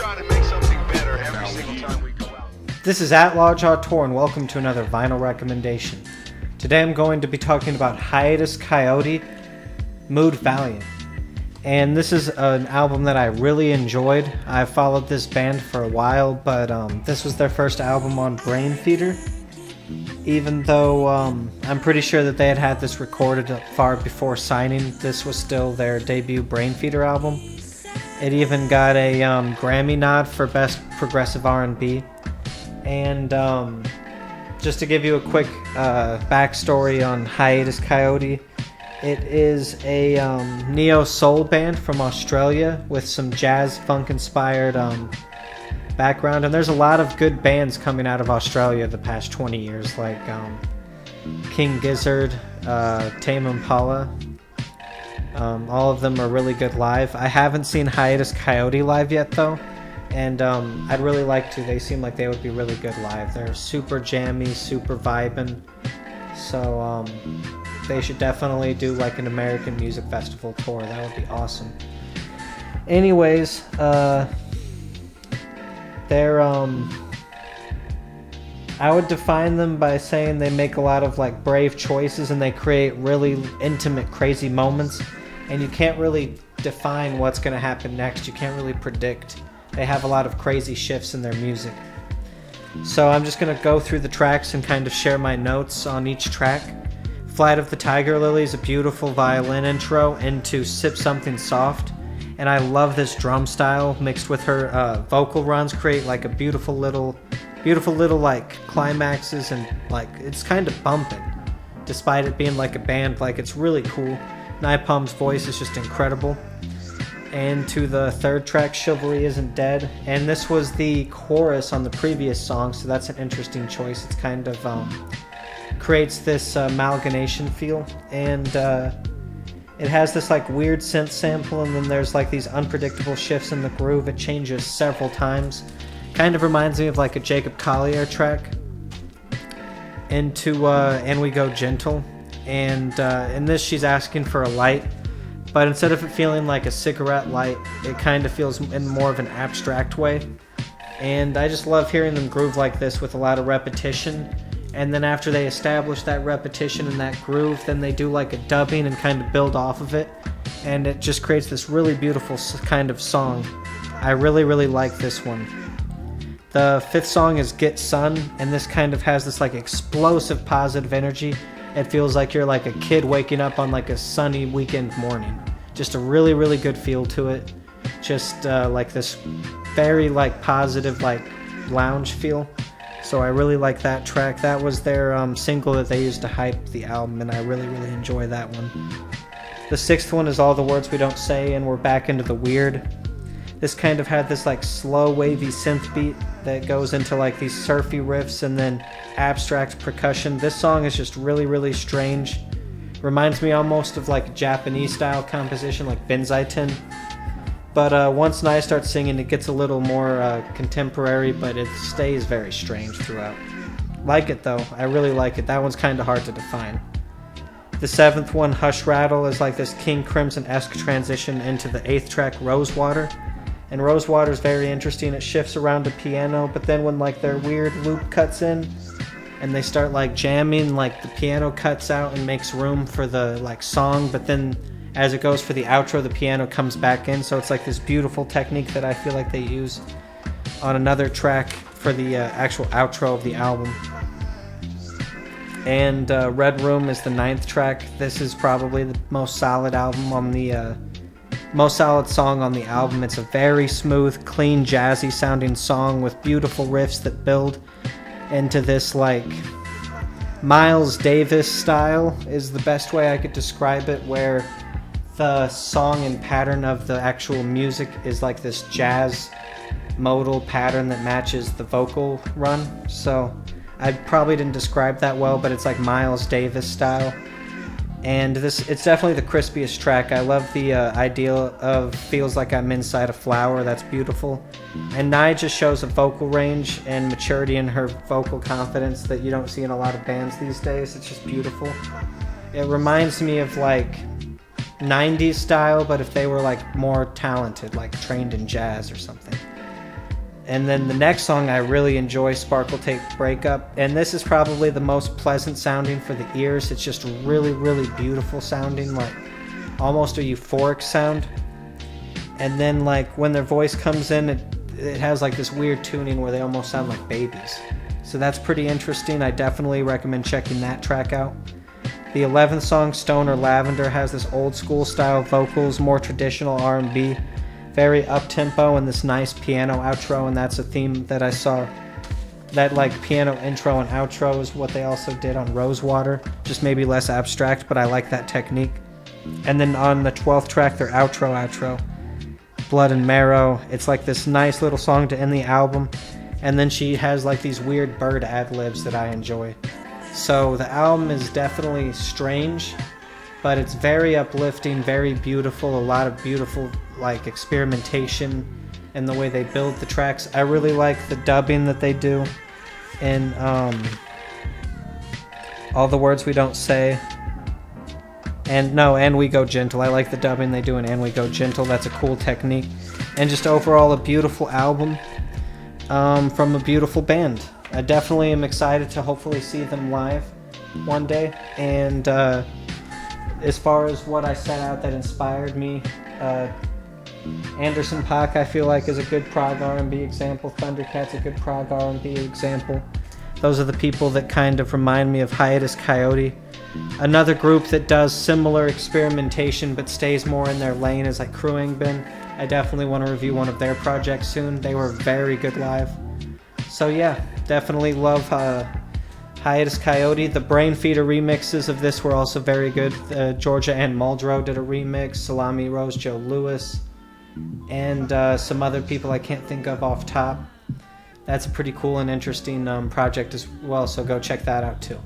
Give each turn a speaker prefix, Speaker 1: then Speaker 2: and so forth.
Speaker 1: trying to make something better every single time we go out.
Speaker 2: This is At Large Auteur, and welcome to another vinyl recommendation. Today I'm going to be talking about Hiatus Kaiyote, Mood Valiant. And this is an album that I really enjoyed. I've followed this band for a while, but this was their first album on Brain Theater. Even though I'm pretty sure that they had this recorded far before signing, this was still their debut Brain Theater album. It even got a Grammy nod for Best Progressive R&B. And just to give you a quick backstory on Hiatus Kaiyote, it is a neo-soul band from Australia with some jazz funk-inspired background. And there's a lot of good bands coming out of Australia the past 20 years, like King Gizzard, Tame Impala. All of them are really good live. I haven't seen Hiatus Kaiyote live yet, though. And I'd really like to. They seem like they would be really good live. They're super jammy, super vibin'. So they should definitely do like an American Music Festival tour. That would be awesome. Anyways, they're I would define them by saying they make a lot of like brave choices and they create really intimate, crazy moments. And you can't really define what's going to happen next. You can't really predict. They have a lot of crazy shifts in their music. So I'm just going to go through the tracks and kind of share my notes on each track. Flight of the Tiger Lily is a beautiful violin intro into Sip Something Soft. And I love this drum style mixed with her vocal runs create like a beautiful little like climaxes, and like it's kind of bumping despite it being like a band. Like it's really cool. Naipum's voice is just incredible. And to the third track, Chivalry Isn't Dead. And this was the chorus on the previous song, so that's an interesting choice. It's kind of creates this amalgamation feel. And it has this like weird synth sample, and then there's like these unpredictable shifts in the groove. It changes several times. Kind of reminds me of like a Jacob Collier track. Into And We Go Gentle. And in this, she's asking for a light. But instead of it feeling like a cigarette light, it kind of feels in more of an abstract way. And I just love hearing them groove like this with a lot of repetition. And then after they establish that repetition and that groove, then they do like a dubbing and kind of build off of it. And it just creates this really beautiful kind of song. I really, really like this one. The fifth song is Get Sun, and this kind of has this like explosive positive energy. It feels like you're like a kid waking up on like a sunny weekend morning. Just a really, really good feel to it. Just like this very like positive like lounge feel. So I really like that track. That was their single that they used to hype the album, and I really, really enjoy that one. The sixth one is All the Words We Don't Say, and we're back into the weird. This kind of had this like slow wavy synth beat that goes into like these surfy riffs and then abstract percussion. This song is just really, really strange. Reminds me almost of like a Japanese style composition like Benzaiten. But once Nai starts singing, it gets a little more contemporary, but it stays very strange throughout. Like it though, I really like it. That one's kind of hard to define. The seventh one, Hush Rattle, is like this King Crimson-esque transition into the eighth track, Rosewater. And Rosewater is very interesting. It shifts around a piano, but then when like their weird loop cuts in and they start like jamming, like the piano cuts out and makes room for the like song, but then as it goes for the outro, the piano comes back in. So it's like this beautiful technique that I feel like they use on another track for the actual outro of the album. And Red Room is the ninth track. This is probably the most solid album on the most solid song on the album. It's a very smooth, clean, jazzy sounding song with beautiful riffs that build into this like Miles Davis style is the best way I could describe it, where the song and pattern of the actual music is like this jazz modal pattern that matches the vocal run. So I probably didn't describe that well, but it's like Miles Davis style. And it's definitely the crispiest track. I love the idea of feels like I'm inside a flower. That's beautiful. And Nai just shows a vocal range and maturity in her vocal confidence that you don't see in a lot of bands these days. It's just beautiful. It reminds me of like 90s style, but if they were like more talented, like trained in jazz or something. And then the next song I really enjoy, Sparkle Tape Breakup. And this is probably the most pleasant sounding for the ears. It's just really, really beautiful sounding, like almost a euphoric sound. And then like when their voice comes in, it has like this weird tuning where they almost sound like babies. So that's pretty interesting. I definitely recommend checking that track out. The 11th song, Stone or Lavender, has this old school style vocals, more traditional R&B, very up-tempo, and this nice piano outro, and that's a theme that I saw. That like piano intro and outro is what they also did on Rosewater, just maybe less abstract, but I like that technique. And then on the 12th track, their outro, Blood and Marrow, it's like this nice little song to end the album, and then she has like these weird bird ad-libs that I enjoy. So the album is definitely strange, but it's very uplifting, very beautiful, a lot of beautiful like experimentation in the way they build the tracks. I really like the dubbing that they do in All the Words We Don't Say. And We Go Gentle. I like the dubbing they do in And We Go Gentle. That's a cool technique. And just overall a beautiful album from a beautiful band. I definitely am excited to hopefully see them live one day. And as far as what I set out that inspired me, Anderson .Paak I feel like is a good prog R&B example. Thundercat's a good prog R&B example. Those are the people that kind of remind me of Hiatus Kaiyote. Another group that does similar experimentation but stays more in their lane is like Crewing Bin. I definitely want to review one of their projects soon. They were very good live. So yeah, definitely love Hiatus Kaiyote. The Brainfeeder remixes of this were also very good. Georgia Ann Muldrow did a remix, Salami Rose, Joe Lewis, and some other people I can't think of off top. That's a pretty cool and interesting project as well, so go check that out too.